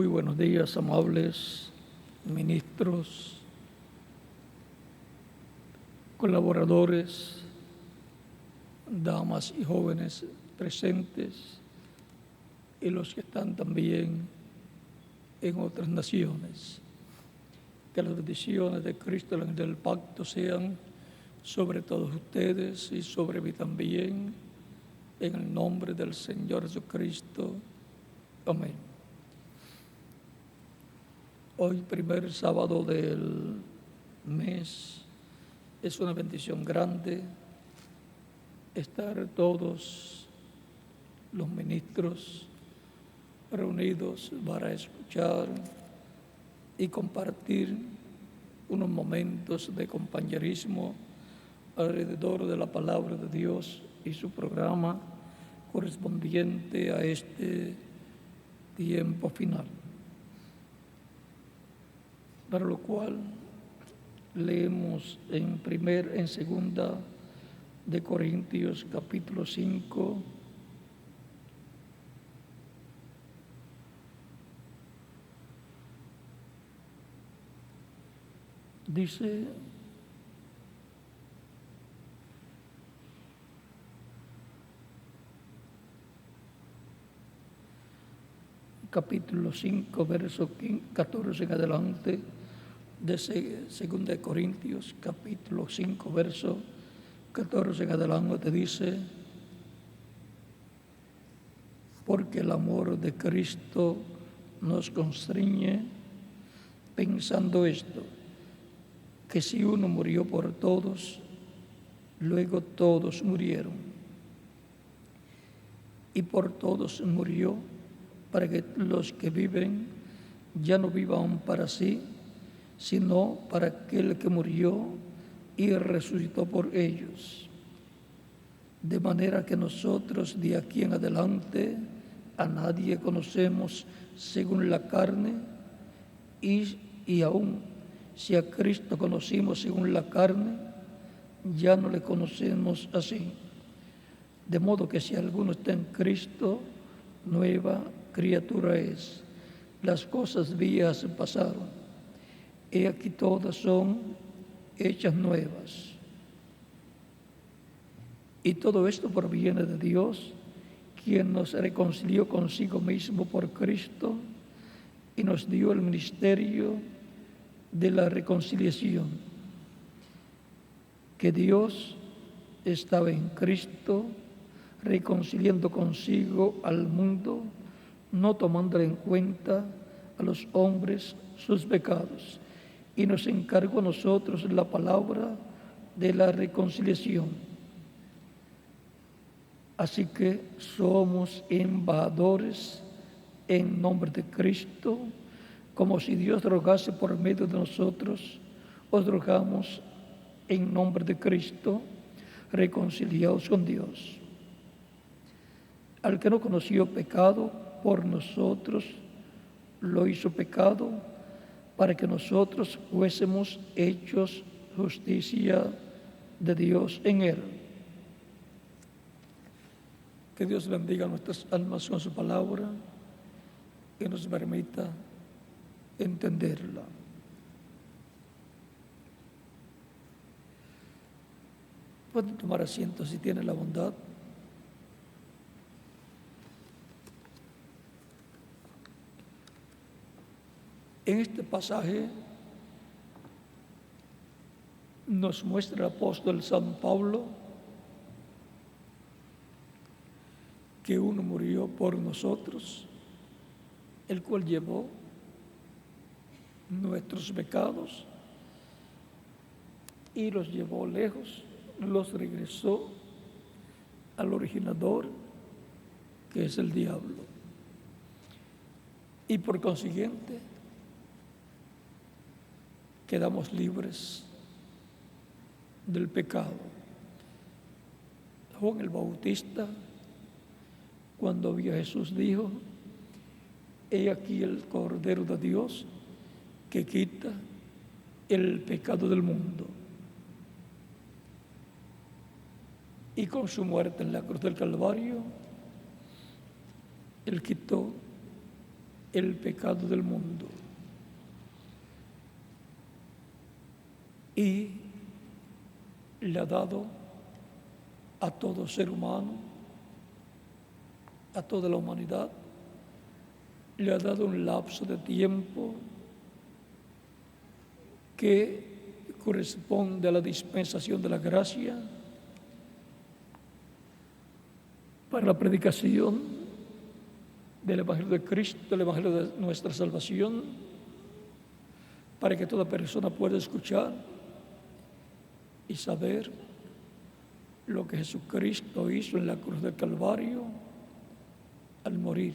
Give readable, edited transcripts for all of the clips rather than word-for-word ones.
Muy buenos días, amables ministros, colaboradores, damas y jóvenes presentes y los que están también en otras naciones. Que las bendiciones de Cristo, el ángel del pacto, sean sobre todos ustedes y sobre mí también, en el nombre del Señor Jesucristo. Amén. Hoy, primer sábado del mes, es una bendición grande estar todos los ministros reunidos para escuchar y compartir unos momentos de compañerismo alrededor de la palabra de Dios y su programa correspondiente a este tiempo final. Para lo cual leemos en segunda de Corintios capítulo 5, dice: capítulo 5, verso 14 en adelante, de 2 de Corintios, capítulo 5, verso 14 en adelante, dice: porque el amor de Cristo nos constriñe, pensando esto, que si uno murió por todos, luego todos murieron. Y por todos murió, para que los que viven ya no vivan para sí, sino para aquel que murió y resucitó por ellos. De manera que nosotros de aquí en adelante a nadie conocemos según la carne, y aún si a Cristo conocimos según la carne, ya no le conocemos así. De modo que si alguno está en Cristo, nueva criatura es. Las cosas viejas pasaron, y aquí todas son hechas nuevas. Y todo esto proviene de Dios, quien nos reconcilió consigo mismo por Cristo y nos dio el ministerio de la reconciliación. Que Dios estaba en Cristo reconciliando consigo al mundo, no tomando en cuenta a los hombres sus pecados, y nos encargó a nosotros la palabra de la reconciliación. Así que somos embajadores en nombre de Cristo, como si Dios rogase por medio de nosotros. Os rogamos en nombre de Cristo, reconciliados con Dios. Al que no conoció pecado, por nosotros lo hizo pecado, para que nosotros fuésemos hechos justicia de Dios en él. Que Dios bendiga nuestras almas con su palabra y nos permita entenderla. Pueden tomar asiento si tienen la bondad. En este pasaje nos muestra el apóstol San Pablo que uno murió por nosotros, el cual llevó nuestros pecados y los llevó lejos, los regresó al originador, que es el diablo. Y por consiguiente, quedamos libres del pecado. Juan el Bautista, cuando vio a Jesús, dijo: he aquí el Cordero de Dios que quita el pecado del mundo. Y con su muerte en la cruz del Calvario, Él quitó el pecado del mundo. Y le ha dado a todo ser humano, a toda la humanidad, le ha dado un lapso de tiempo que corresponde a la dispensación de la gracia para la predicación del Evangelio de Cristo, del Evangelio de nuestra salvación, para que toda persona pueda escuchar y saber lo que Jesucristo hizo en la cruz del Calvario al morir.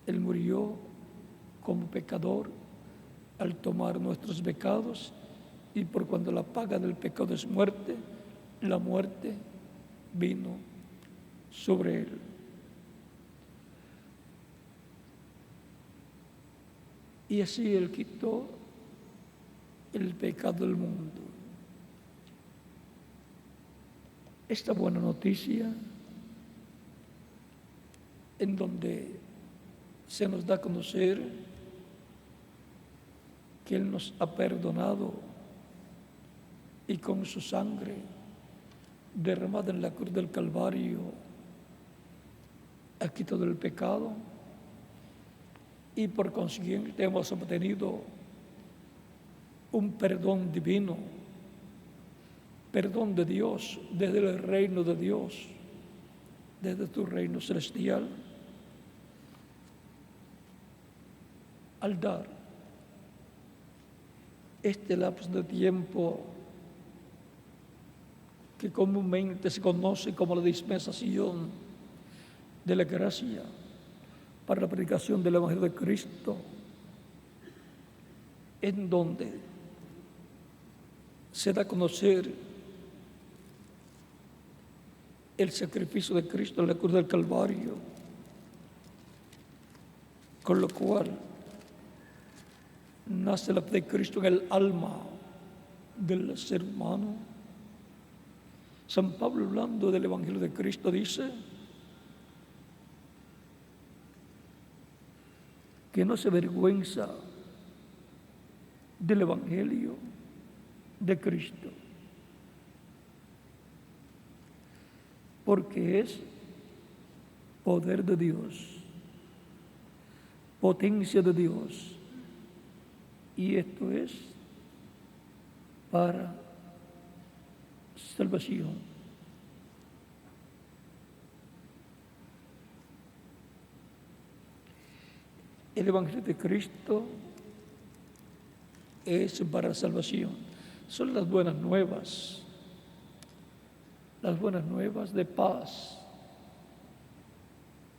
Él murió como pecador al tomar nuestros pecados, y por cuando la paga del pecado es muerte, la muerte vino sobre él. Y así él quitó el pecado del mundo. Esta buena noticia, en donde se nos da a conocer que Él nos ha perdonado y con su sangre derramada en la cruz del Calvario ha quitado el pecado, y por consiguiente hemos obtenido un perdón divino, perdón de Dios, desde el reino de Dios, desde tu reino celestial. Al dar este lapso de tiempo que comúnmente se conoce como la dispensación de la gracia para la predicación del Evangelio de Cristo, en donde se da a conocer el sacrificio de Cristo en la cruz del Calvario, con lo cual nace la fe de Cristo en el alma del ser humano. San Pablo, hablando del Evangelio de Cristo, dice que no se avergüenza del Evangelio de Cristo, porque es poder de Dios, potencia de Dios, y esto es para salvación. El Evangelio de Cristo es para salvación. Son las buenas nuevas de paz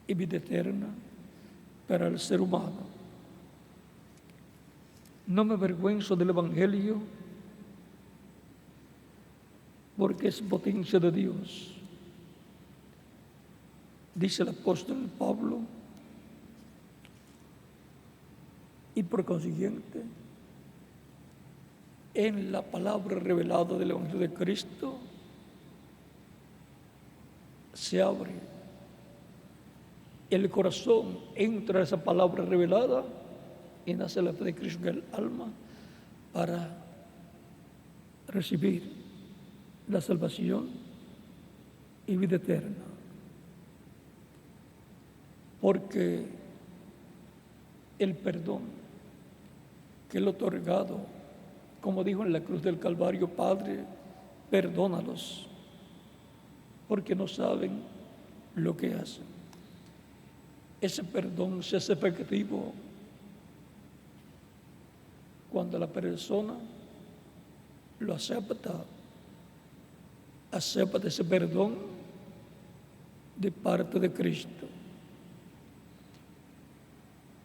y vida eterna para el ser humano. No me avergüenzo del Evangelio, porque es potencia de Dios. Dice el apóstol Pablo, y por consiguiente, en la palabra revelada del Evangelio de Cristo, se abre el corazón, entra esa palabra revelada y nace la fe de Cristo en el alma para recibir la salvación y vida eterna. Porque el perdón que Él ha otorgado, como dijo en la cruz del Calvario, Padre, perdónalos, porque no saben lo que hacen. Ese perdón se hace efectivo cuando la persona lo acepta ese perdón de parte de Cristo.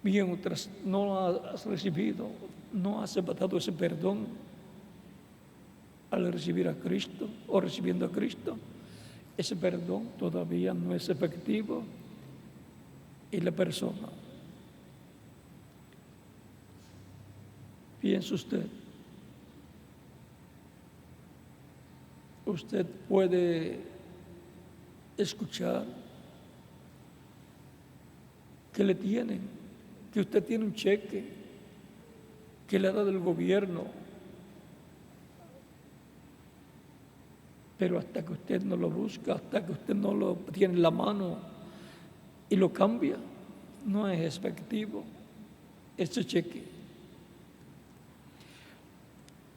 Mientras no has recibido, no has aceptado ese perdón al recibir a Cristo o recibiendo a Cristo, ese perdón todavía no es efectivo y la persona, piense usted puede escuchar que le tienen, que usted tiene un cheque que le ha dado el gobierno, pero hasta que usted no lo busca, hasta que usted no lo tiene en la mano y lo cambia, no es efectivo ese cheque.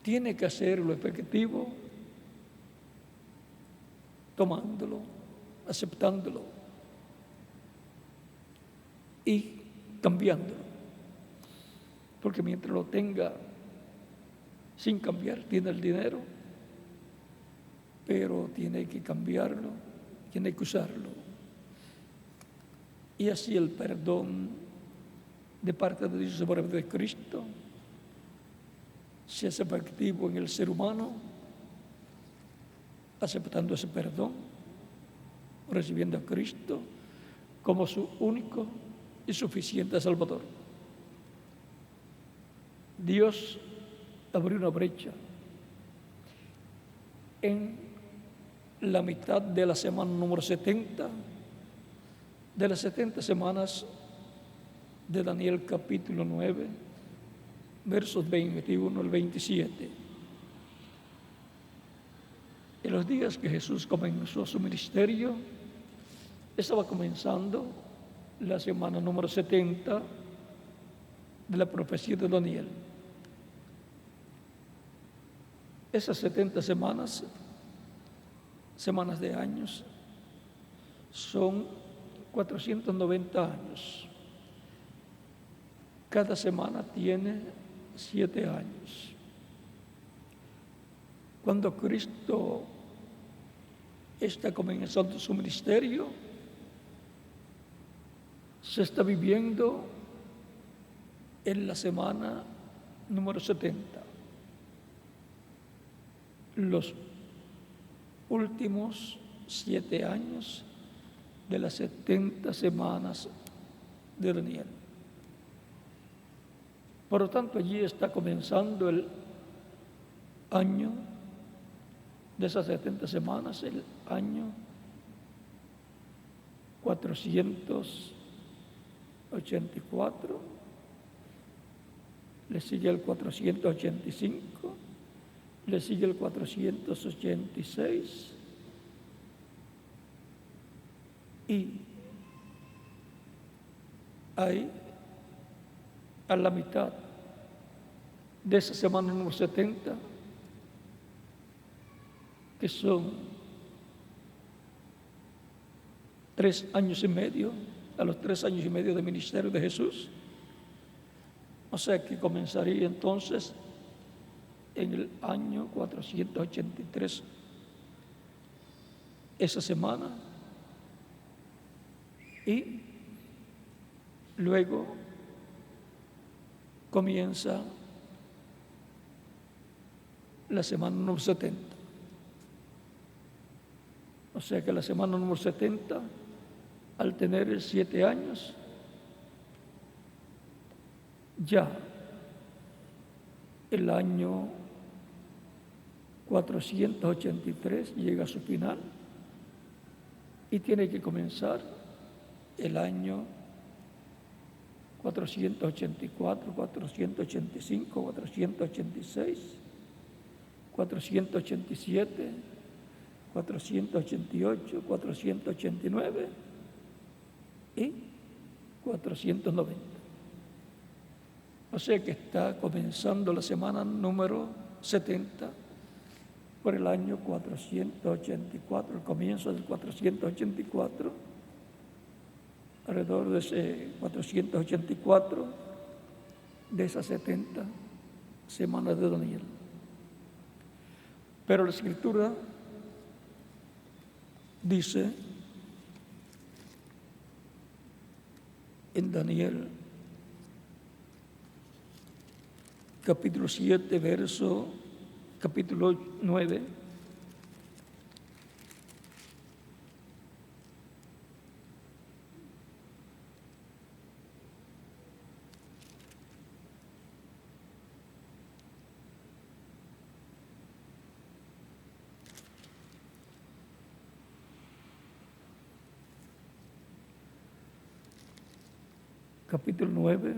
Tiene que hacerlo efectivo tomándolo, aceptándolo y cambiándolo. Porque mientras lo tenga sin cambiar, tiene el dinero, pero tiene que cambiarlo, tiene que usarlo. Y así el perdón de parte de Dios por medio de Cristo se hace efectivo en el ser humano, aceptando ese perdón, recibiendo a Cristo como su único y suficiente Salvador. Dios abrió una brecha en la mitad de la semana número 70, de las 70 semanas de Daniel capítulo 9, versos 21 al 27. En los días que Jesús comenzó su ministerio, estaba comenzando la semana número 70 de la profecía de Daniel. Esas 70 semanas de años, son 490 años. Cada semana tiene 7 años. Cuando Cristo está comenzando su ministerio, se está viviendo en la semana número 70. Los últimos 7 años de las 70 semanas de Daniel. Por lo tanto, allí está comenzando el año de esas 70 semanas, el año 484, le sigue el 485, le sigue el 486 y ahí, a la mitad de esa semana número 70, que son 3 años y medio, a los 3 años y medio de ministerio de Jesús, o sea que comenzaría entonces en el año 483 esa semana, y luego comienza la semana número 70. O sea que la semana número 70, al tener 7 años, ya el año 483 llega a su final y tiene que comenzar el año 484, 485, 486, 487, 488, 489 y 490. O sea que está comenzando la semana número 70 por el año 484, el comienzo del 484, alrededor de ese 484, de esas 70 semanas de Daniel. Pero la Escritura dice en Daniel capítulo 7, capítulo 9, capítulo 9,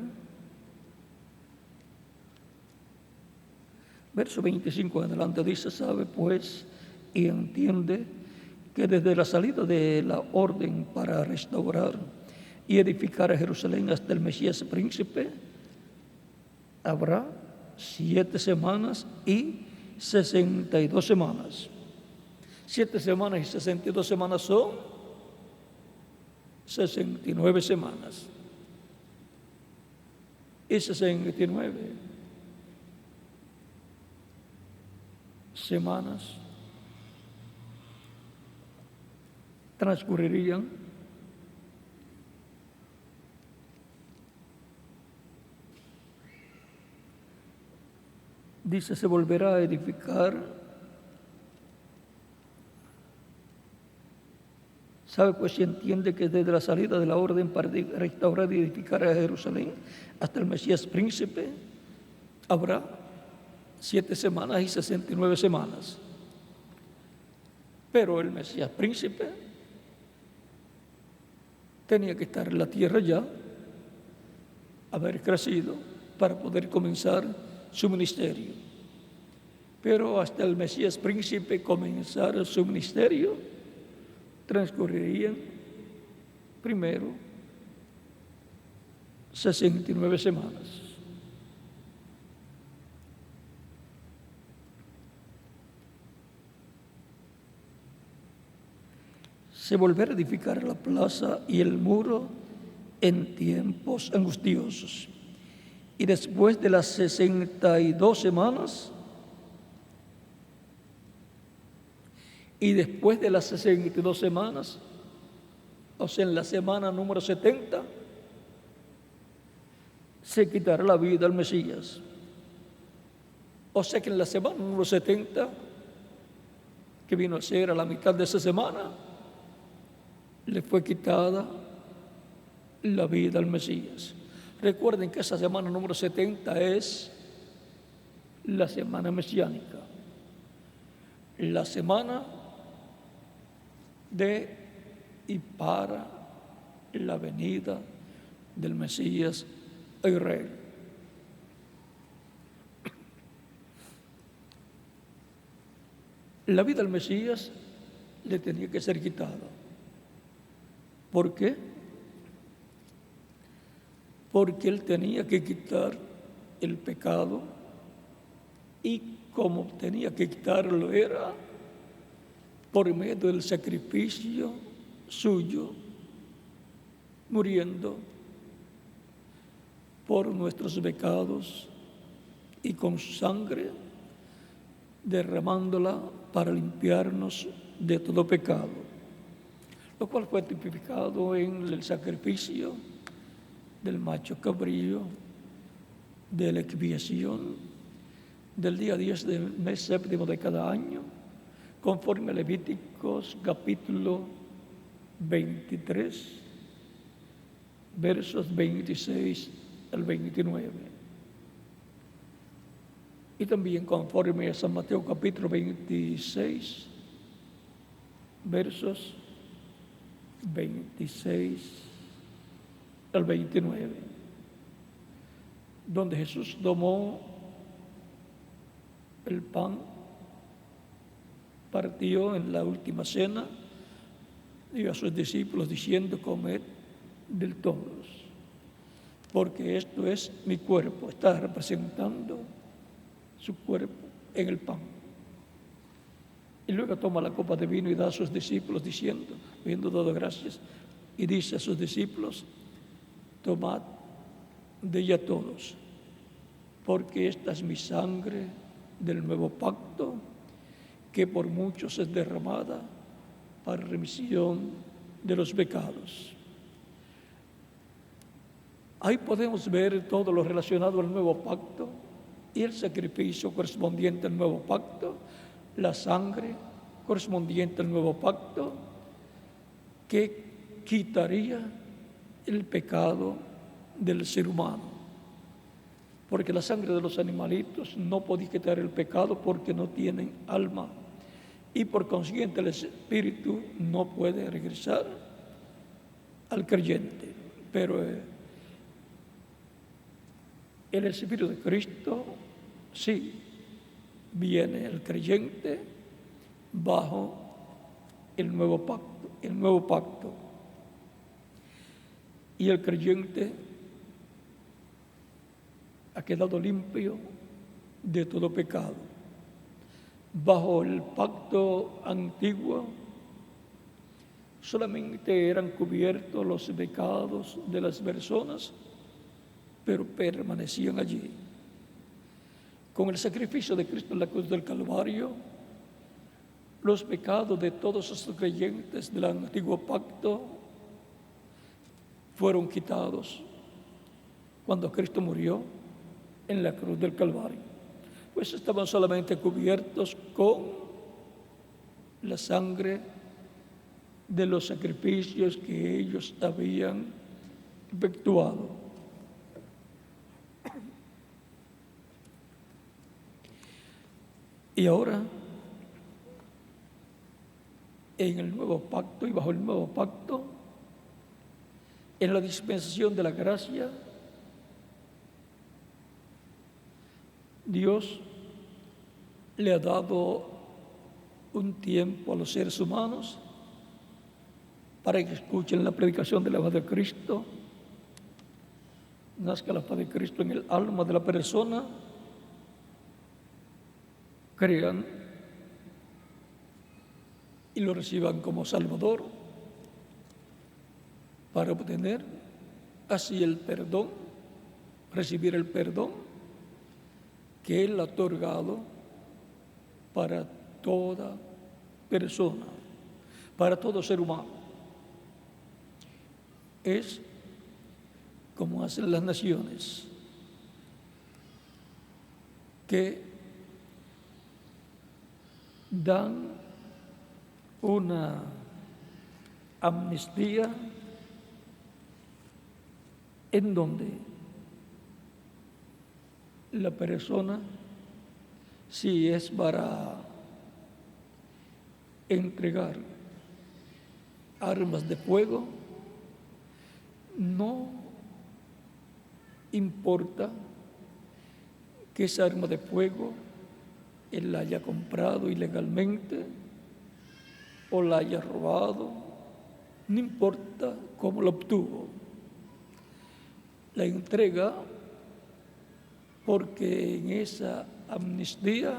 verso 25 en adelante, dice: sabe pues y entiende que desde la salida de la orden para restaurar y edificar a Jerusalén hasta el Mesías príncipe, habrá 7 semanas y 62 semanas. 7 semanas y 62 semanas son 69 semanas. Y 69 semanas transcurrirían dice: se volverá a edificar. Sabe pues y entiende que desde la salida de la orden para restaurar y edificar a Jerusalén hasta el Mesías príncipe habrá 7 semanas y 69 semanas. Pero el Mesías príncipe tenía que estar en la tierra ya, haber crecido para poder comenzar su ministerio. Pero hasta el Mesías príncipe comenzar su ministerio, transcurrirían primero 69 semanas. Se volverá a edificar la plaza y el muro en tiempos angustiosos. Y después de las 62 semanas, o sea, en la semana número 70, se quitará la vida al Mesías. O sea que en la semana número 70, que vino a ser a la mitad de esa semana, le fue quitada la vida al Mesías. Recuerden que esa semana número 70 es la semana mesiánica, la semana de y para la venida del Mesías a Israel. La vida al Mesías le tenía que ser quitada. ¿Por qué? Porque él tenía que quitar el pecado, y como tenía que quitarlo era por medio del sacrificio suyo, muriendo por nuestros pecados y con su sangre derramándola para limpiarnos de todo pecado, lo cual fue tipificado en el sacrificio del macho cabrío, de la expiación del día 10 del mes séptimo de cada año, conforme a Levíticos capítulo 23, versos 26 al 29. Y también conforme a San Mateo capítulo 26, versos 26 al 29, donde Jesús tomó el pan, partió en la última cena, dio a sus discípulos diciendo: comed del todos, porque esto es mi cuerpo. Está representando su cuerpo en el pan. Y luego toma la copa de vino y da a sus discípulos diciendo, habiendo dado gracias, y dice a sus discípulos: tomad de ella todos, porque esta es mi sangre del nuevo pacto, que por muchos es derramada para remisión de los pecados. Ahí podemos ver todo lo relacionado al nuevo pacto y el sacrificio correspondiente al nuevo pacto, la sangre correspondiente al nuevo pacto, que quitaría el pecado del ser humano. Porque la sangre de los animalitos no podía quitar el pecado porque no tienen alma, y por consiguiente el espíritu no puede regresar al creyente. Pero el Espíritu de Cristo, sí, viene el creyente bajo el nuevo pacto. Y el creyente ha quedado limpio de todo pecado. Bajo el pacto antiguo solamente eran cubiertos los pecados de las personas, pero permanecían allí. Con el sacrificio de Cristo en la cruz del Calvario, los pecados de todos estos creyentes del antiguo pacto fueron quitados cuando Cristo murió en la cruz del Calvario. Pues estaban solamente cubiertos con la sangre de los sacrificios que ellos habían efectuado. Y ahora, en el nuevo pacto y bajo el nuevo pacto, en la dispensación de la gracia, Dios le ha dado un tiempo a los seres humanos para que escuchen la predicación de la paz de Cristo, nazca la paz de Cristo en el alma de la persona, crean y lo reciban como Salvador para obtener así el perdón, recibir el perdón que Él ha otorgado para toda persona, para todo ser humano. Es como hacen las naciones, que dan una amnistía en donde la persona, si es para entregar armas de fuego, no importa que esa arma de fuego él la haya comprado ilegalmente o la haya robado, no importa cómo la obtuvo. La entrega porque en esa amnistía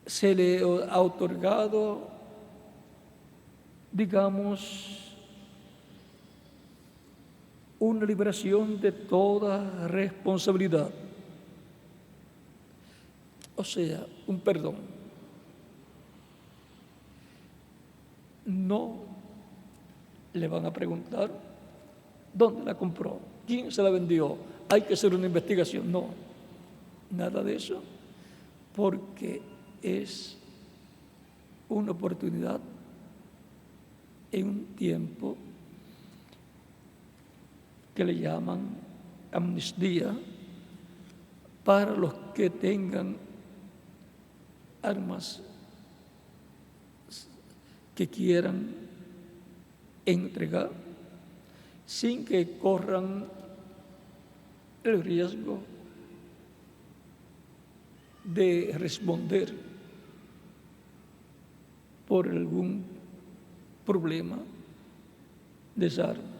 se le ha otorgado, digamos, una liberación de toda responsabilidad, o sea, un perdón. No le van a preguntar dónde la compró, quién se la vendió, hay que hacer una investigación. No, nada de eso, porque es una oportunidad en un tiempo que le llaman amnistía para los que tengan armas que quieran entregar sin que corran el riesgo de responder por algún problema de esa arma.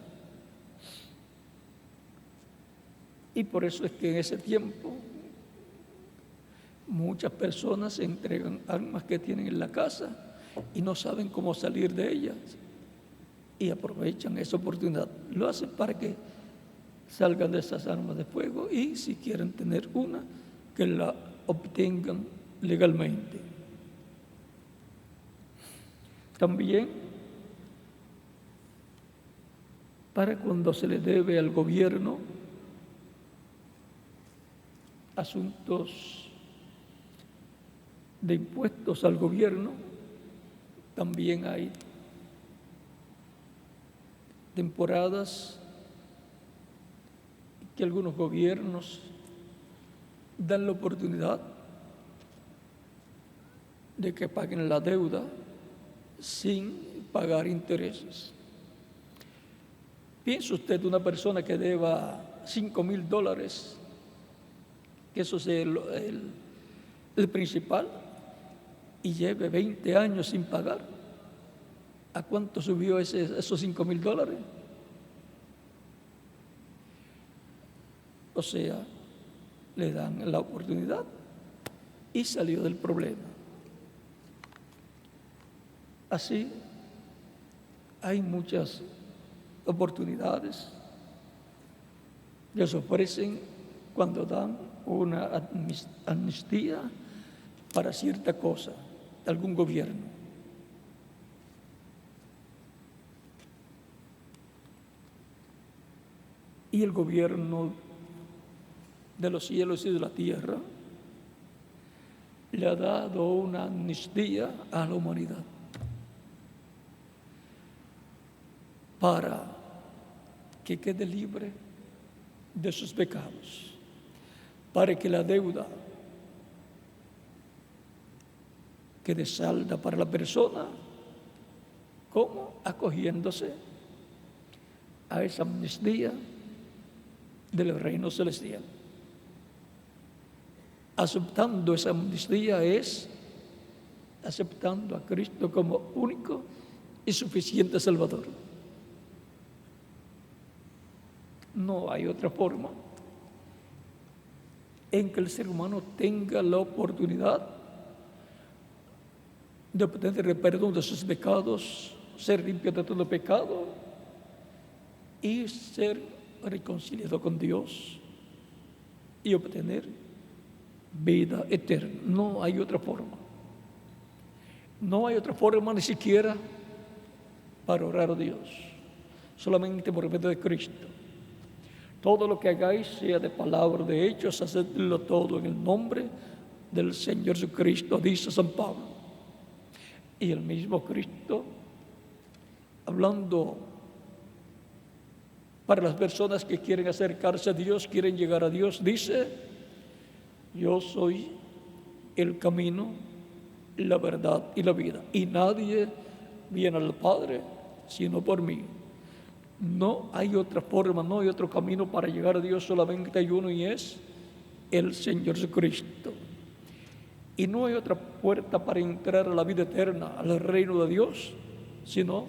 Y por eso es que en ese tiempo muchas personas entregan armas que tienen en la casa y no saben cómo salir de ellas y aprovechan esa oportunidad. Lo hacen para que salgan de esas armas de fuego y si quieren tener una, que la obtengan legalmente. También para cuando se le debe al gobierno asuntos de impuestos al gobierno, también hay temporadas que algunos gobiernos dan la oportunidad de que paguen la deuda sin pagar intereses. ¿Piensa usted una persona que deba $5,000, que eso es el principal, y lleve 20 años sin pagar, ¿a cuánto subió esos $5,000? O sea, le dan la oportunidad y salió del problema. Así, hay muchas oportunidades que se ofrecen cuando dan una amnistía para cierta cosa, algún gobierno. Y el gobierno de los cielos y de la tierra le ha dado una amnistía a la humanidad para que quede libre de sus pecados, para que la deuda quede salda para la persona, como acogiéndose a esa amnistía del reino celestial. Aceptando esa amnistía es aceptando a Cristo como único y suficiente Salvador. No hay otra forma en que el ser humano tenga la oportunidad de obtener el perdón de sus pecados, ser limpio de todo pecado y ser reconciliado con Dios y obtener vida eterna. No hay otra forma. No hay otra forma ni siquiera para orar a Dios, solamente por medio de Cristo. Todo lo que hagáis, sea de palabra o de hechos, hacedlo todo en el nombre del Señor Jesucristo, dice San Pablo. Y el mismo Cristo, hablando para las personas que quieren acercarse a Dios, quieren llegar a Dios, dice: yo soy el camino, la verdad y la vida, y nadie viene al Padre sino por mí. No hay otra forma, no hay otro camino para llegar a Dios, solamente hay uno, y es el Señor Jesucristo. Y no hay otra puerta para entrar a la vida eterna, al reino de Dios, sino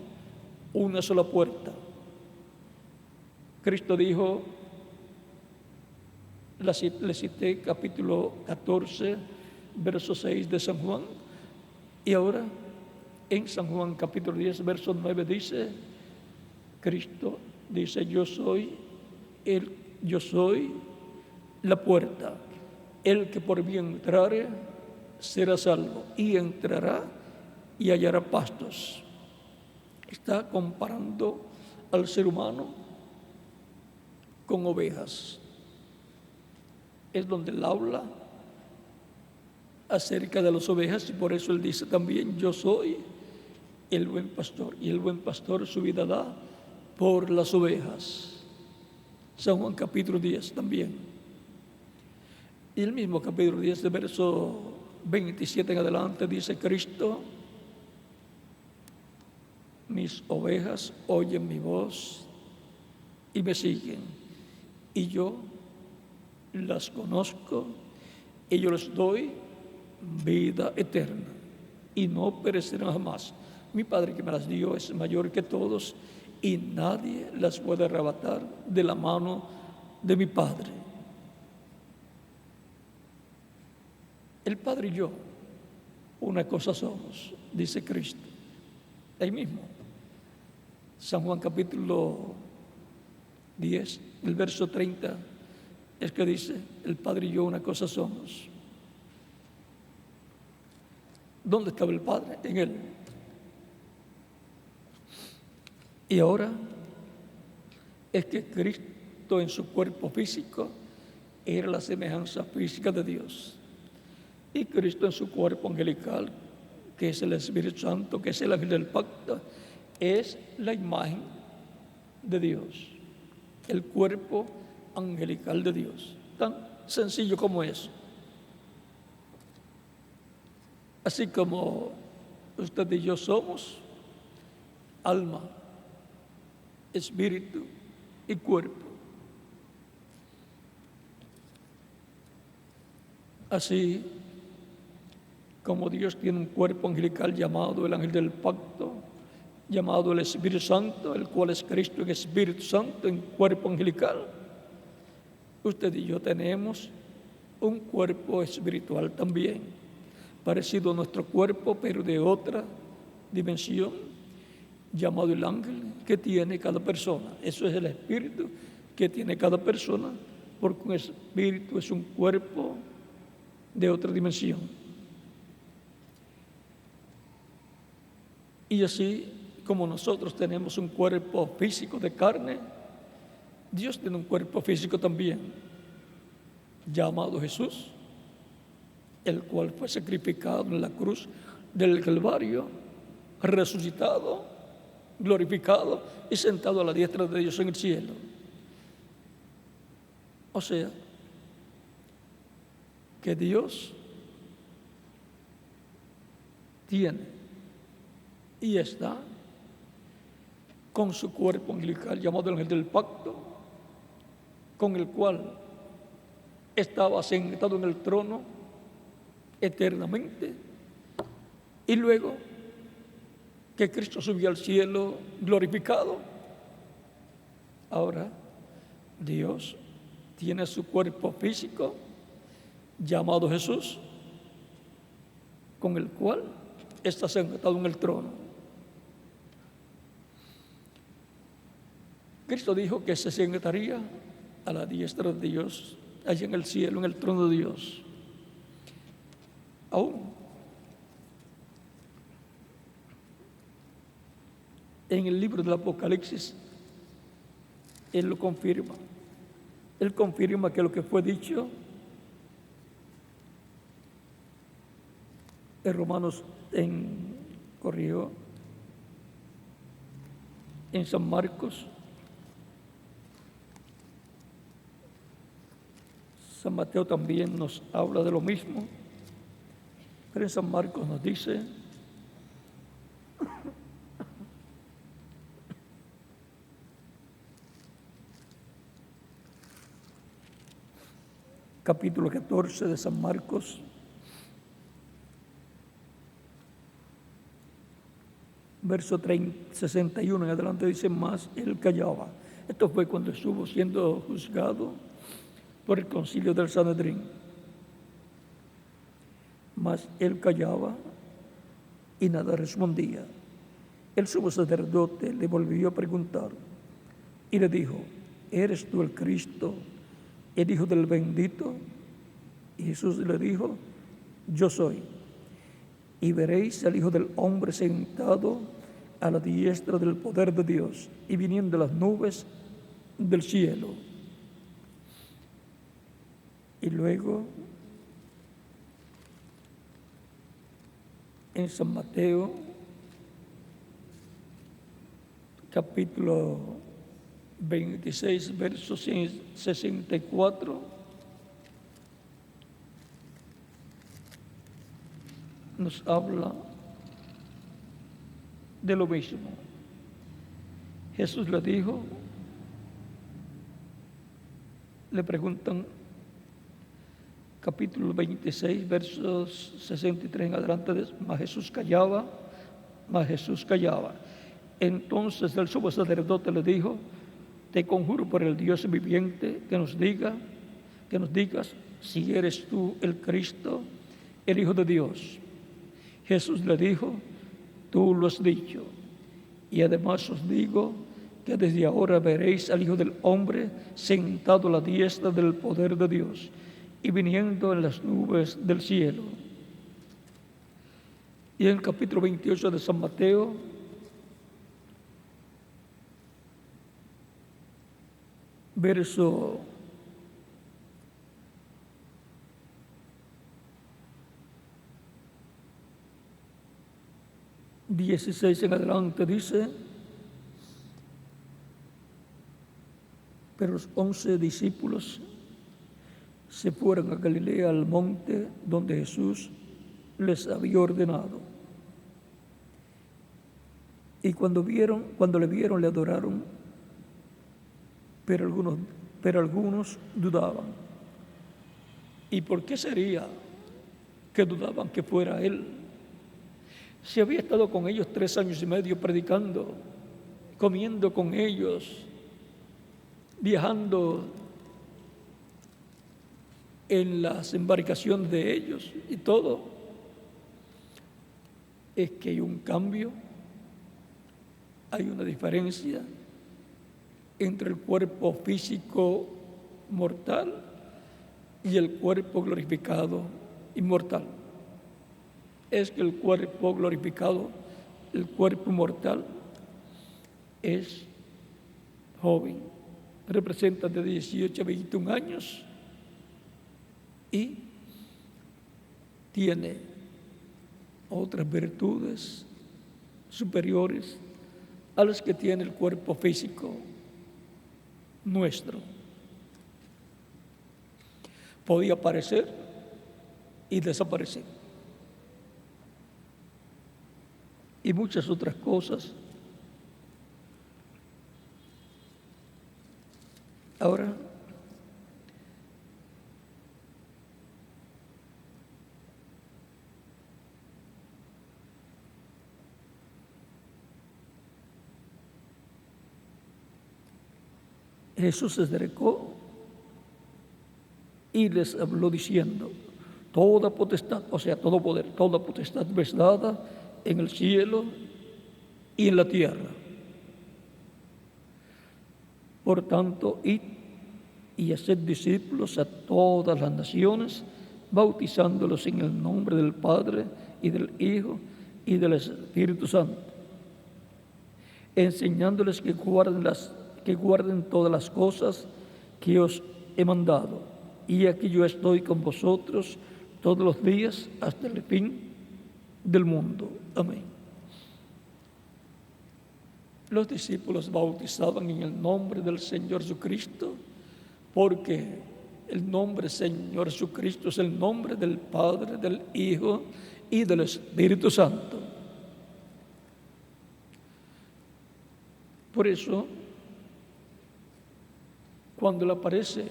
una sola puerta. Cristo dijo, le cité capítulo 14, verso 6 de San Juan, y ahora en San Juan capítulo 10, verso 9 dice, Cristo dice: yo soy la puerta, el que por mí entrare será salvo, y entrará y hallará pastos. Está comparando al ser humano con ovejas. Es donde él habla acerca de las ovejas, y por eso él dice también: yo soy el buen pastor, y el buen pastor su vida da por las ovejas. San Juan capítulo 10 también. Y el mismo capítulo 10, de verso 27 en adelante, dice Cristo: mis ovejas oyen mi voz y me siguen, y yo las conozco, y yo les doy vida eterna, y no perecerán jamás. Mi Padre que me las dio es mayor que todos, y nadie las puede arrebatar de la mano de mi Padre. El Padre y yo, una cosa somos, dice Cristo. Ahí mismo, San Juan capítulo 10, el verso 30, es que dice: el Padre y yo una cosa somos. ¿Dónde estaba el Padre? En Él. Y ahora es que Cristo en su cuerpo físico era la semejanza física de Dios. Y Cristo en su cuerpo angelical, que es el Espíritu Santo, que es el ángel del pacto, es la imagen de Dios, el cuerpo angelical de Dios. Tan sencillo como eso. Así como usted y yo somos alma, espíritu y cuerpo. Así como Dios tiene un cuerpo angelical llamado el ángel del pacto, llamado el Espíritu Santo, el cual es Cristo en Espíritu Santo, en cuerpo angelical, usted y yo tenemos un cuerpo espiritual también, parecido a nuestro cuerpo, pero de otra dimensión, llamado el ángel que tiene cada persona. Eso es el espíritu que tiene cada persona, porque un espíritu es un cuerpo de otra dimensión. Y así como nosotros tenemos un cuerpo físico de carne, Dios tiene un cuerpo físico también, llamado Jesús, el cual fue sacrificado en la cruz del Calvario, resucitado, glorificado y sentado a la diestra de Dios en el cielo. O sea, que Dios tiene y está con su cuerpo angelical llamado el ángel del pacto, con el cual estaba sentado en el trono eternamente, y luego que Cristo subió al cielo glorificado, ahora Dios tiene su cuerpo físico llamado Jesús, con el cual está sentado en el trono. Cristo dijo que se sentaría a la diestra de Dios, allá en el cielo, en el trono de Dios. Aún en el libro del Apocalipsis, Él lo confirma. Él confirma que lo que fue dicho en Romanos, en San Marcos, San Mateo también nos habla de lo mismo, pero en San Marcos nos dice capítulo 14 de San Marcos, verso 61 en adelante, dice: más él callaba. Esto fue cuando estuvo siendo juzgado por el concilio del Sanedrín. Mas él callaba y nada respondía. El sumo sacerdote le volvió a preguntar y le dijo: ¿eres tú el Cristo, el Hijo del Bendito? Y Jesús le dijo: yo soy. Y veréis al Hijo del Hombre sentado a la diestra del poder de Dios y viniendo de las nubes del cielo. Y luego, en San Mateo, capítulo 26, verso 64, nos habla de lo mismo. Jesús le dijo, le preguntan, capítulo 26, versos 63 en adelante, mas Jesús callaba. Entonces el sumo sacerdote le dijo: te conjuro por el Dios viviente que nos digas si eres tú el Cristo, el Hijo de Dios. Jesús le dijo: tú lo has dicho, y además os digo que desde ahora veréis al Hijo del Hombre sentado a la diestra del poder de Dios y viniendo en las nubes del cielo. Y en el capítulo 28 de San Mateo, verso 16 en adelante, dice: pero los 11 discípulos se fueron a Galilea, al monte donde Jesús les había ordenado. Y cuando le vieron, le adoraron, pero algunos dudaban. ¿Y por qué sería que dudaban que fuera Él? Si había estado con ellos 3 años y medio predicando, comiendo con ellos, viajando en las embarcaciones de ellos y todo. Es que hay un cambio, hay una diferencia entre el cuerpo físico mortal y el cuerpo glorificado inmortal. Es que el cuerpo glorificado, el cuerpo mortal, es joven, representa de 18 a 21 años y tiene otras virtudes superiores a las que tiene el cuerpo físico nuestro. Podía aparecer y desaparecer. Y muchas otras cosas. Ahora, Jesús se acercó y les habló diciendo: toda potestad, o sea, todo poder, toda potestad me es dada en el cielo y en la tierra. Por tanto, id y haced discípulos a todas las naciones, bautizándolos en el nombre del Padre y del Hijo y del Espíritu Santo, enseñándoles que guarden todas las cosas que os he mandado. Y aquí yo estoy con vosotros todos los días hasta el fin del mundo. Amén. Los discípulos bautizaban en el nombre del Señor Jesucristo, porque el nombre Señor Jesucristo es el nombre del Padre, del Hijo y del Espíritu Santo. Por eso, cuando le aparece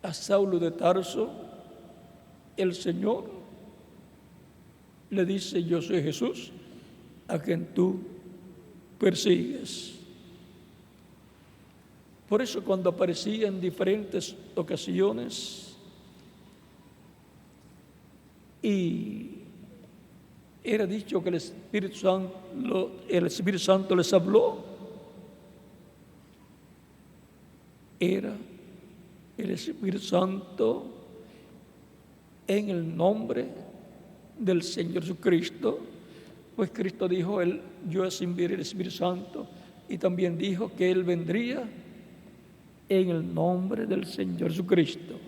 a Saulo de Tarso, el Señor le dice: yo soy Jesús, a quien tú persigues. Por eso, cuando aparecía en diferentes ocasiones y era dicho que el Espíritu Santo les habló, era el Espíritu Santo en el nombre del Señor Jesucristo, pues Cristo dijo: yo os enviaré el Espíritu Santo, y también dijo que Él vendría en el nombre del Señor Jesucristo.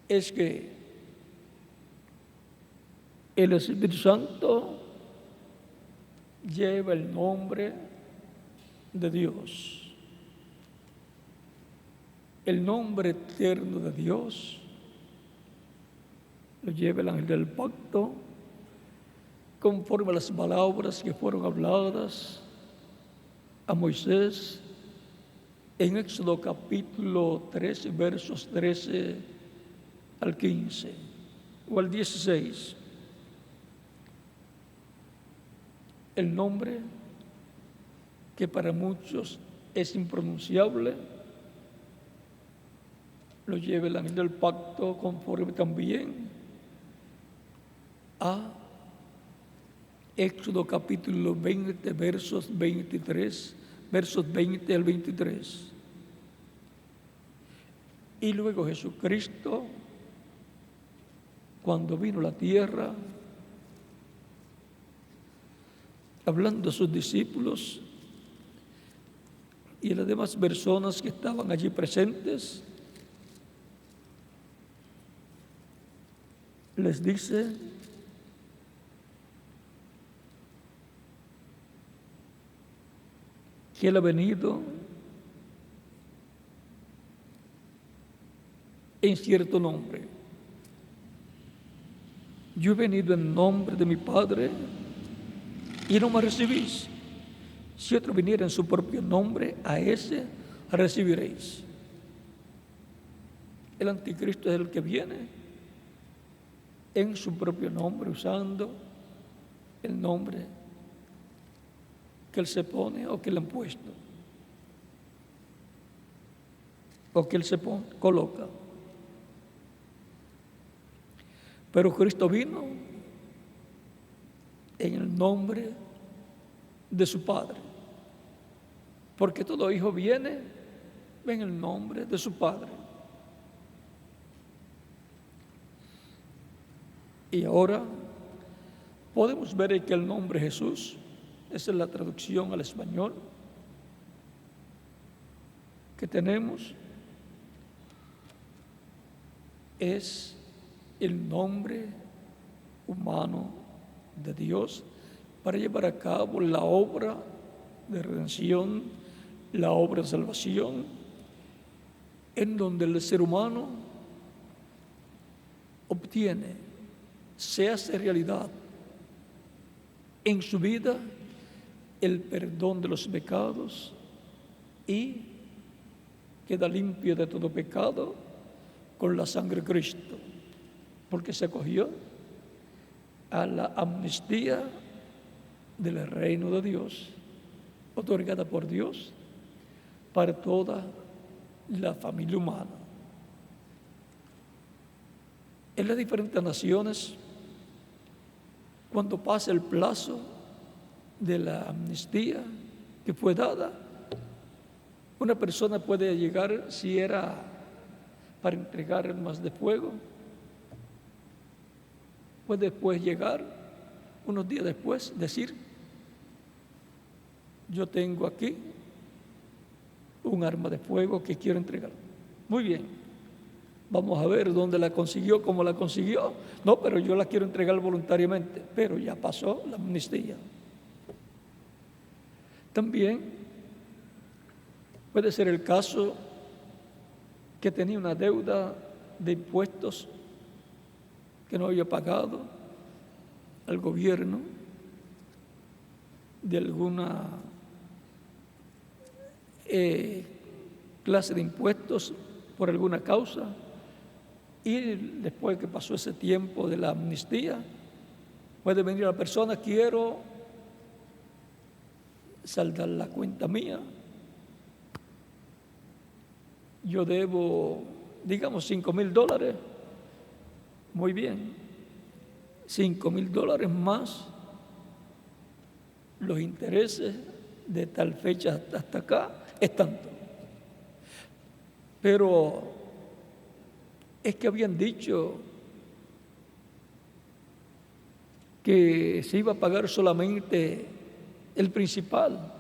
Es que el Espíritu Santo lleva el nombre de Dios. El nombre eterno de Dios lo lleva el ángel del pacto, conforme a las palabras que fueron habladas a Moisés en Éxodo capítulo 13, versos 13 al 15 o al 16. El nombre que para muchos es impronunciable lo lleva el ángel del pacto, conforme también a Éxodo capítulo 20, versos 20 al 23. Y luego Jesucristo, cuando vino a la tierra, hablando a sus discípulos y a las demás personas que estaban allí presentes, les dice: que Él ha venido en cierto nombre. Yo he venido en nombre de mi Padre y no me recibís. Si otro viniera en su propio nombre, a ese recibiréis. El anticristo es el que viene en su propio nombre, usando el nombre que él se pone o que le han puesto, o que él se coloca. Pero Cristo vino en el nombre de su Padre, porque todo hijo viene en el nombre de su Padre. Y ahora podemos ver que el nombre Jesús, esa es la traducción al español que tenemos, es el nombre humano de Dios para llevar a cabo la obra de redención, la obra de salvación, en donde el ser humano obtiene, se hace realidad en su vida el perdón de los pecados y queda limpio de todo pecado con la sangre de Cristo, porque se acogió a la amnistía del reino de Dios, otorgada por Dios para toda la familia humana. En las diferentes naciones, cuando pasa el plazo de la amnistía que fue dada, una persona puede llegar, si era para entregar armas de fuego, puede después llegar, unos días después, decir: yo tengo aquí un arma de fuego que quiero entregar. Muy bien, vamos a ver dónde la consiguió, cómo la consiguió. No, pero yo la quiero entregar voluntariamente, pero ya pasó la amnistía. También puede ser el caso que tenía una deuda de impuestos que no había pagado al gobierno de alguna clase de impuestos por alguna causa, y después que pasó ese tiempo de la amnistía, puede venir la persona: quiero saldar la cuenta mía, yo debo, digamos, $5,000. Muy bien, $5,000 más los intereses de tal fecha hasta acá es tanto. Pero es que habían dicho que se iba a pagar solamente el principal,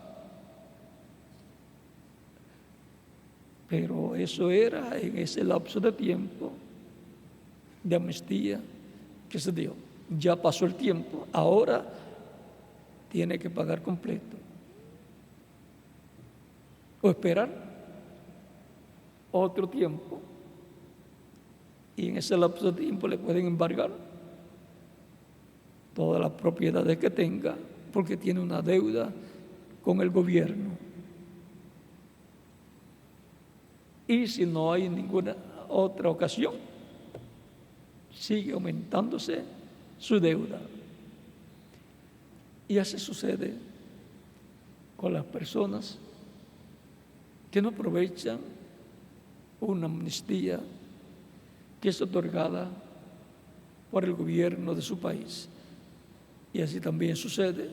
pero eso era en ese lapso de tiempo de amnistía que se dio. Ya pasó el tiempo, ahora tiene que pagar completo, o esperar otro tiempo, y en ese lapso de tiempo le pueden embargar todas las propiedades que tenga, porque tiene una deuda con el gobierno. Y si no hay ninguna otra ocasión, sigue aumentándose su deuda. Y así sucede con las personas que no aprovechan una amnistía que es otorgada por el gobierno de su país. Y así también sucede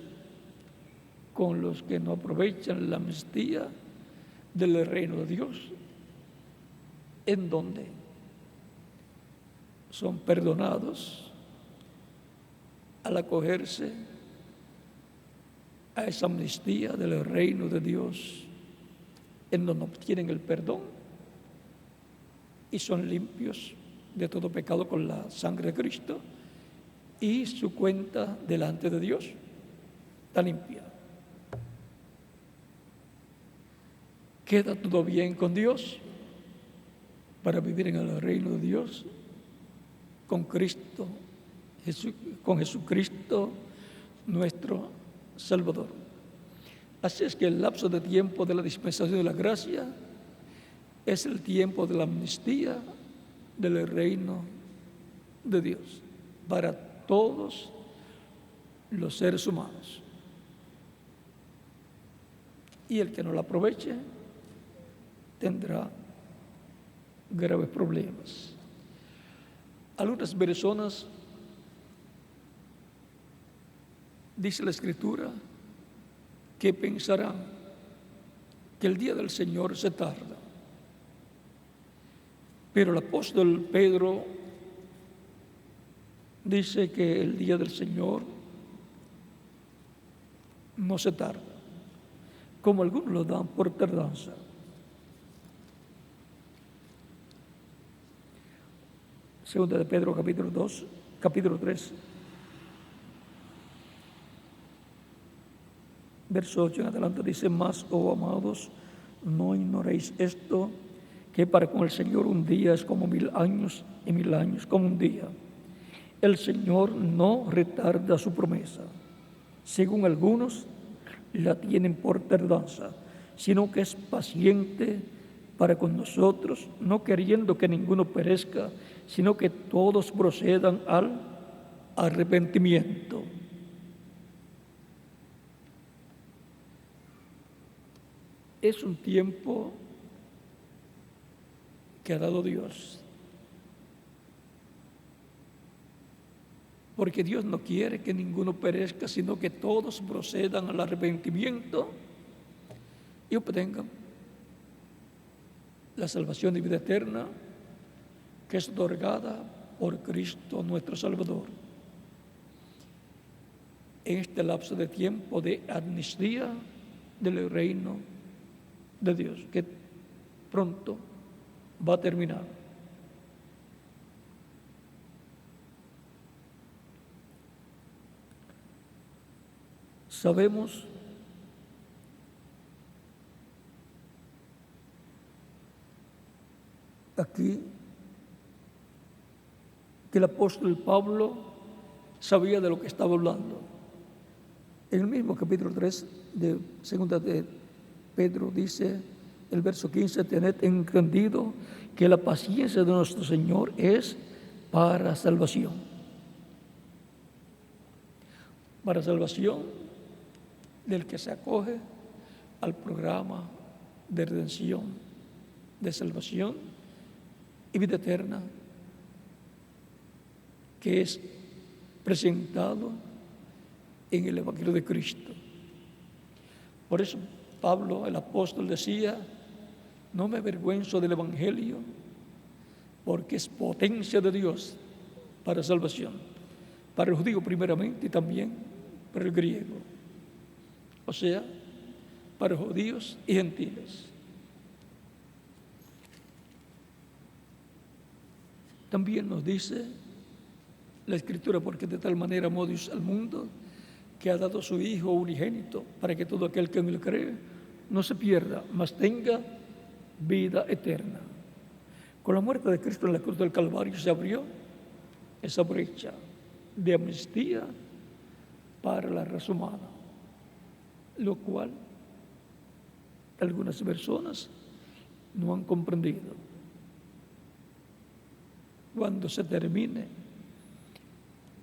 con los que no aprovechan la amnistía del reino de Dios, en donde son perdonados al acogerse a esa amnistía del reino de Dios, en donde obtienen el perdón y son limpios de todo pecado con la sangre de Cristo, y su cuenta delante de Dios está limpia. Queda todo bien con Dios para vivir en el reino de Dios con Cristo, con Jesucristo, nuestro Salvador. Así es que el lapso de tiempo de la dispensación de la gracia es el tiempo de la amnistía del reino de Dios para todos los seres humanos. Y el que no la aproveche tendrá graves problemas. Algunas personas, dice la Escritura, que pensarán que el día del Señor se tarda. Pero el apóstol Pedro dice que el día del Señor no se tarda, como algunos lo dan por tardanza. Segunda de Pedro, capítulo 3, verso 8 en adelante dice: mas, oh amados, no ignoréis esto, que para con el Señor un día es como 1000 años, y 1000 años como un día. El Señor no retarda su promesa, según algunos la tienen por tardanza, sino que es paciente para con nosotros, no queriendo que ninguno perezca, sino que todos procedan al arrepentimiento. Es un tiempo que ha dado Dios, porque Dios no quiere que ninguno perezca, sino que todos procedan al arrepentimiento y obtengan la salvación y vida eterna que es otorgada por Cristo nuestro Salvador. En este lapso de tiempo de amnistía del reino de Dios, que pronto va a terminar. Sabemos aquí que el apóstol Pablo sabía de lo que estaba hablando. En el mismo capítulo 3 de segunda de Pedro dice, el verso 15: tened entendido que la paciencia de nuestro Señor es para salvación. Para salvación del que se acoge al programa de redención, de salvación y vida eterna, que es presentado en el Evangelio de Cristo. Por eso Pablo, el apóstol, decía: no me avergüenzo del Evangelio, porque es potencia de Dios para salvación, para el judío primeramente y también para el griego, o sea, para judíos y gentiles. También nos dice la Escritura: porque de tal manera amó Dios al mundo, que ha dado a su Hijo unigénito, para que todo aquel que en él cree no se pierda, mas tenga vida eterna. Con la muerte de Cristo en la cruz del Calvario se abrió esa brecha de amnistía para la raza humana, lo cual algunas personas no han comprendido. Cuando se termine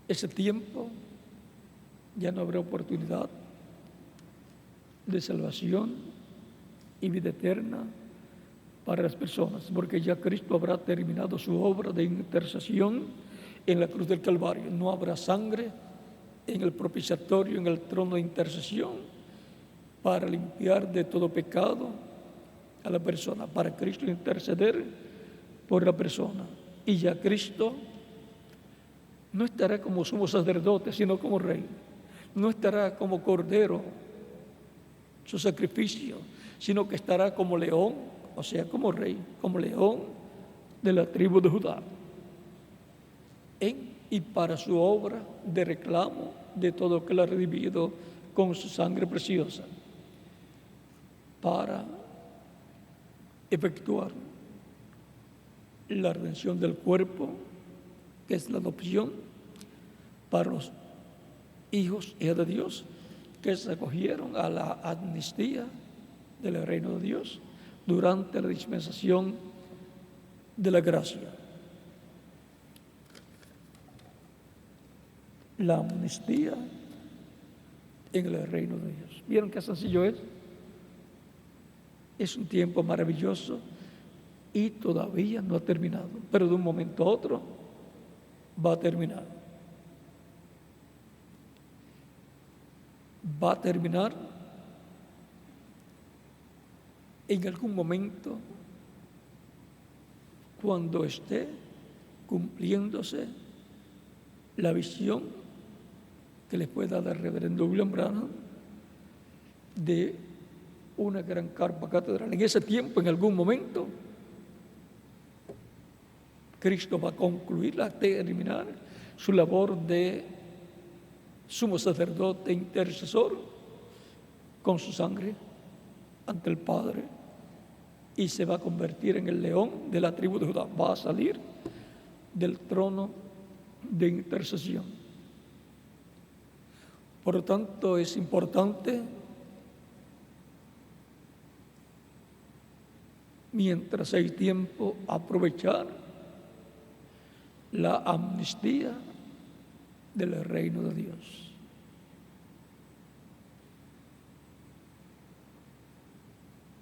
ese tiempo, ya no habrá oportunidad de salvación y vida eterna para las personas, porque ya Cristo habrá terminado su obra de intercesión en la cruz del Calvario. No habrá sangre en el propiciatorio, en el trono de intercesión, para limpiar de todo pecado a la persona, para Cristo interceder por la persona. Y ya Cristo no estará como sumo sacerdote, sino como rey. No estará como cordero, su sacrificio, sino que estará como león, o sea, como rey, como león de la tribu de Judá, en y para su obra de reclamo de todo lo que él ha redimido con su sangre preciosa, para efectuar la redención del cuerpo, que es la adopción para los hijos y hijas de Dios que se acogieron a la amnistía del reino de Dios durante la dispensación de la gracia. la amnistía en el reino de Dios. ¿Vieron qué sencillo es? Es un tiempo maravilloso y todavía no ha terminado, pero de un momento a otro va a terminar. Va a terminar en algún momento cuando esté cumpliéndose la visión que les puede dar el reverendo William Branham de una gran carpa catedral. En ese tiempo, en algún momento, Cristo va a concluir, a terminar su labor de sumo sacerdote intercesor con su sangre ante el Padre y se va a convertir en el león de la tribu de Judá. Va a salir del trono de intercesión. Por lo tanto, es importante, mientras hay tiempo, aprovechar la amnistía del reino de Dios.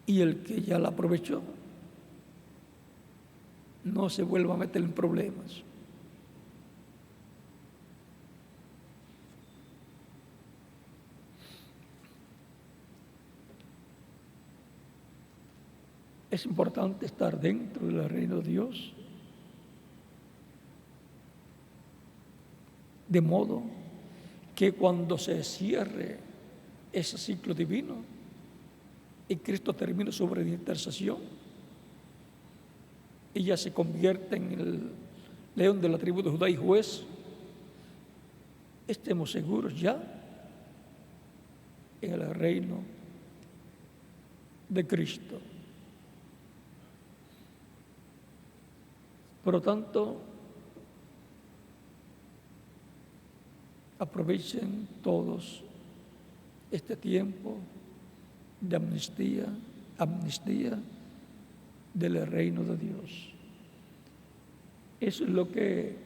Y el que ya la aprovechó, no se vuelva a meter en problemas. Es importante estar dentro del reino de Dios, de modo que cuando se cierre ese ciclo divino y Cristo termine su obra de intercesión, ella se convierte en el león de la tribu de Judá y juez, estemos seguros ya en el reino de Cristo. Por lo tanto, aprovechen todos este tiempo de amnistía del reino de Dios. Eso es lo que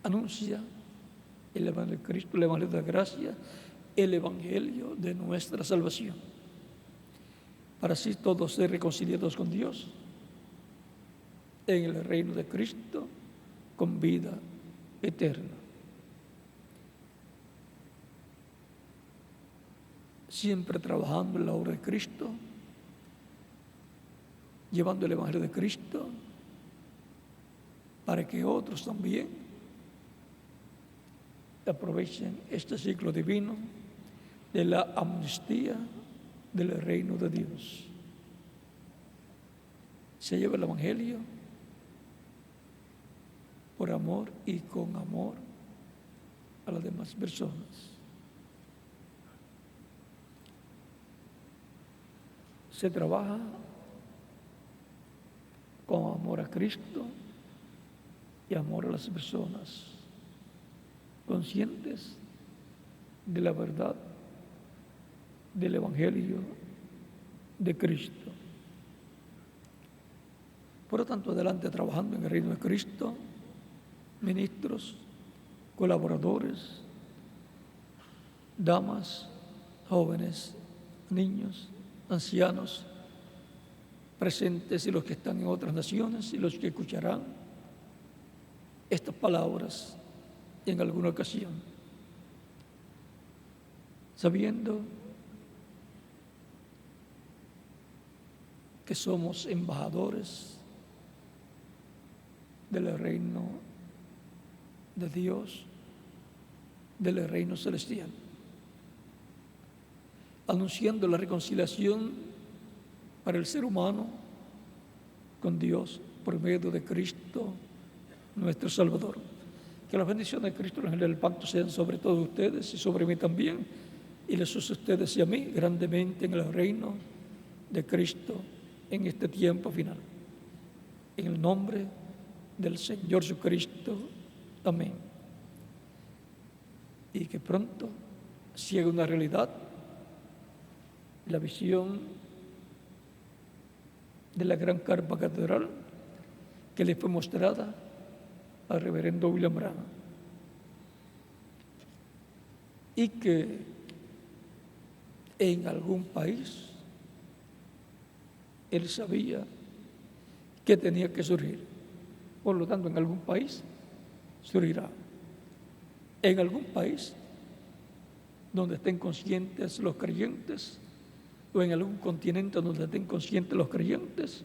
anuncia el Evangelio de Cristo, el Evangelio de la gracia, el Evangelio de nuestra salvación, para así todos ser reconciliados con Dios en el reino de Cristo con vida eterna. Siempre trabajando en la obra de Cristo, llevando el Evangelio de Cristo para que otros también aprovechen este ciclo divino de la amnistía del reino de Dios. Se lleva el Evangelio por amor y con amor a las demás personas. Se trabaja con amor a Cristo y amor a las personas, conscientes de la verdad del Evangelio de Cristo. Por lo tanto, adelante trabajando en el reino de Cristo, ministros, colaboradores, damas, jóvenes, niños, ancianos, presentes y los que están en otras naciones y los que escucharán estas palabras en alguna ocasión, sabiendo que somos embajadores del reino de Dios, del reino celestial, anunciando la reconciliación para el ser humano con Dios por medio de Cristo, nuestro Salvador. Que las bendiciones de Cristo, el ángel del pacto, sean sobre todos ustedes y sobre mí también, y les use a ustedes y a mí grandemente en el reino de Cristo en este tiempo final. En el nombre del Señor Jesucristo. Amén. Y que pronto se haga una realidad la visión de la gran carpa catedral que le fue mostrada al reverendo William Branham. y que en algún país él sabía que tenía que surgir. Por lo tanto, en algún país surgirá. En algún país donde estén conscientes los creyentes, o en algún continente donde estén conscientes los creyentes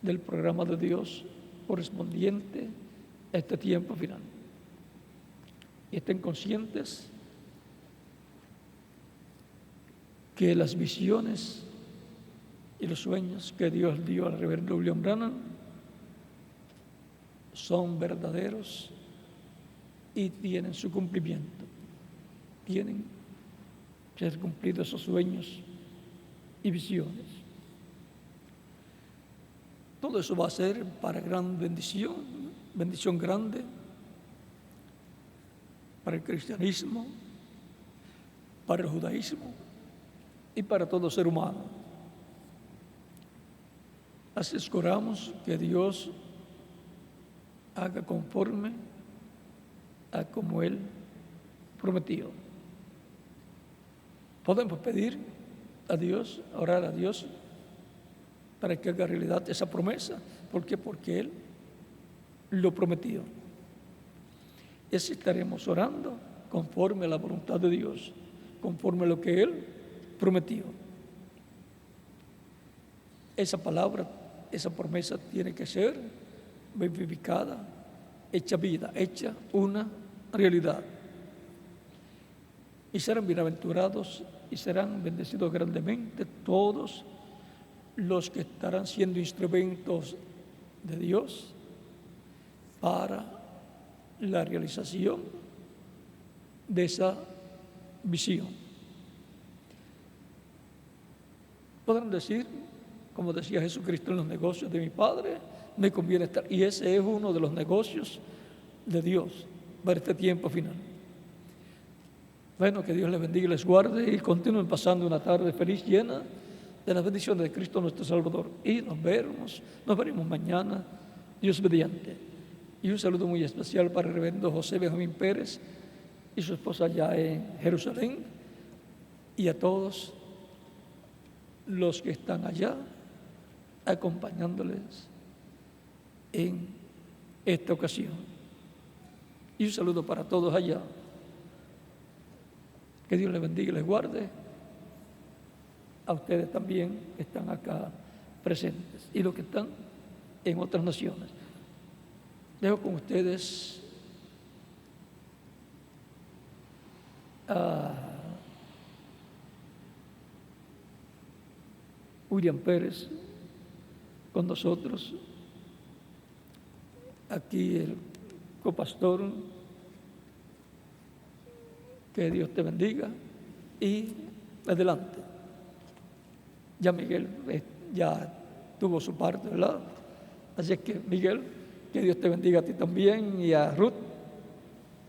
del programa de Dios correspondiente a este tiempo final. Y estén conscientes que las visiones y los sueños que Dios dio al reverendo William Branham son verdaderos y tienen su cumplimiento. Tienen que ser cumplidos esos sueños y visiones. Todo eso va a ser para gran bendición, bendición grande para el cristianismo, para el judaísmo y para todo ser humano. Así es que oramos que Dios haga conforme a como Él prometió. Podemos pedir a Dios, orar a Dios para que haga realidad esa promesa. ¿Por qué? Porque Él lo prometió. Y así estaremos orando conforme a la voluntad de Dios, conforme a lo que Él prometió. Esa palabra, esa promesa tiene que ser vivificada, hecha vida, hecha una realidad. Y serán bienaventurados y serán bendecidos grandemente todos los que estarán siendo instrumentos de Dios para la realización de esa visión. Podrán decir, como decía Jesucristo, en los negocios de mi Padre me conviene estar. Y ese es uno de los negocios de Dios para este tiempo final. Bueno, que Dios les bendiga y les guarde y continúen pasando una tarde feliz, llena de las bendiciones de Cristo nuestro Salvador. Y nos veremos mañana, Dios mediante. Y un saludo muy especial para el reverendo José Benjamín Pérez y su esposa allá en Jerusalén, y a todos los que están allá acompañándoles en esta ocasión. Y un saludo para todos allá. Que Dios les bendiga y les guarde. A ustedes también que están acá presentes y los que están en otras naciones. Dejo con ustedes a William Pérez con nosotros, aquí el copastor. Que Dios te bendiga y adelante. Ya Miguel ya tuvo su parte, ¿verdad? Así es que Miguel, que Dios te bendiga a ti también y a Ruth,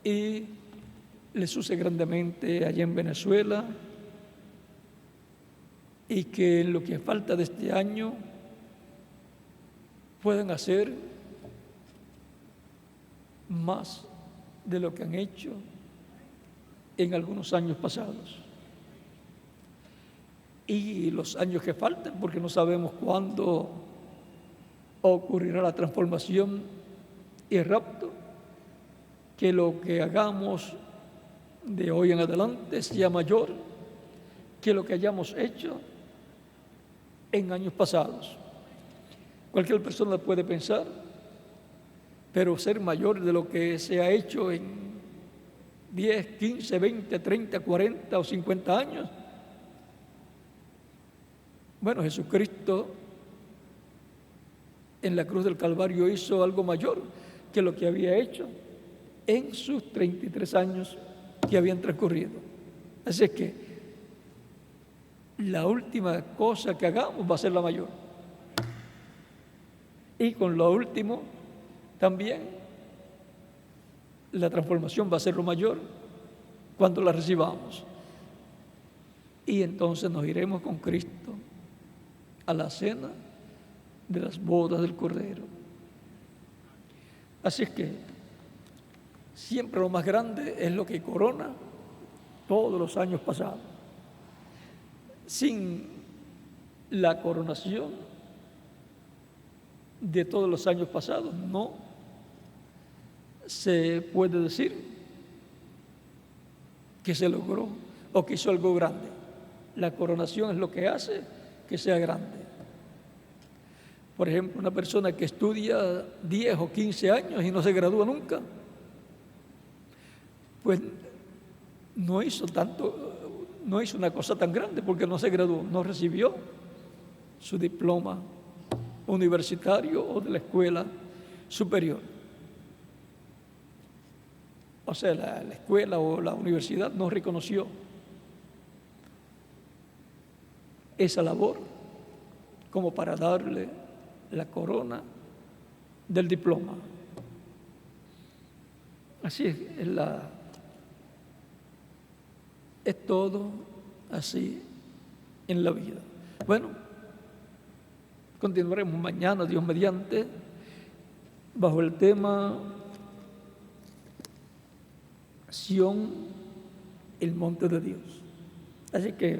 y les use grandemente allá en Venezuela, y que en lo que falta de este año puedan hacer más de lo que han hecho en algunos años pasados. Y los años que faltan, porque no sabemos cuándo ocurrirá la transformación y el rapto, que lo que hagamos de hoy en adelante sea mayor que lo que hayamos hecho en años pasados. Cualquier persona puede pensar, pero ser mayor de lo que se ha hecho en 10, 15, 20, 30, 40 o 50 años. Bueno, Jesucristo en la cruz del Calvario hizo algo mayor que lo que había hecho en sus 33 años que habían transcurrido. Así que la última cosa que hagamos va a ser la mayor. Y con lo último también la transformación va a ser lo mayor cuando la recibamos. Y entonces nos iremos con Cristo a la cena de las bodas del Cordero. Así es que Siempre lo más grande es lo que corona todos los años pasados. Sin la coronación de todos los años pasados no se puede decir que se logró o que hizo algo grande. La coronación es lo que hace que sea grande. Por ejemplo, una persona que estudia 10 o 15 años y no se gradúa nunca, pues no hizo una cosa tan grande porque no se graduó, no recibió su diploma universitario o de la escuela superior. O sea, la escuela o la universidad no reconoció esa labor como para darle la corona del diploma. Así es todo así en la vida. Bueno, continuaremos mañana, Dios mediante, bajo el tema Sión, el monte de Dios. Así que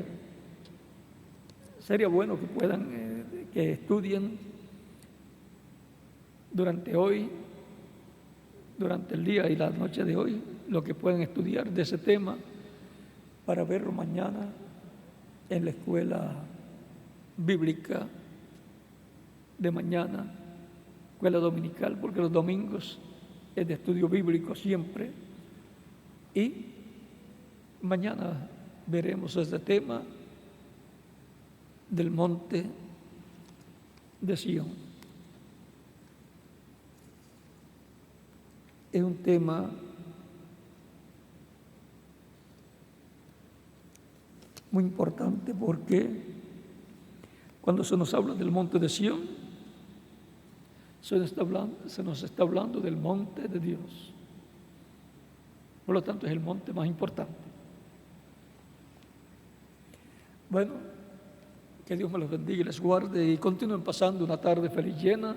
sería bueno que puedan, que estudien durante hoy, durante el día y la noche de hoy, lo que puedan estudiar de ese tema para verlo mañana en la escuela bíblica de mañana, escuela dominical, porque los domingos es de estudio bíblico siempre. Y mañana veremos este tema del monte de Sión. Es un tema muy importante porque cuando se nos habla del monte de Sión, se nos está hablando del monte de Dios. Por lo tanto, es el monte más importante. Bueno, que Dios me los bendiga y les guarde y continúen pasando una tarde feliz llena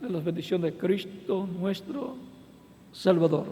de las bendiciones de Cristo nuestro Salvador.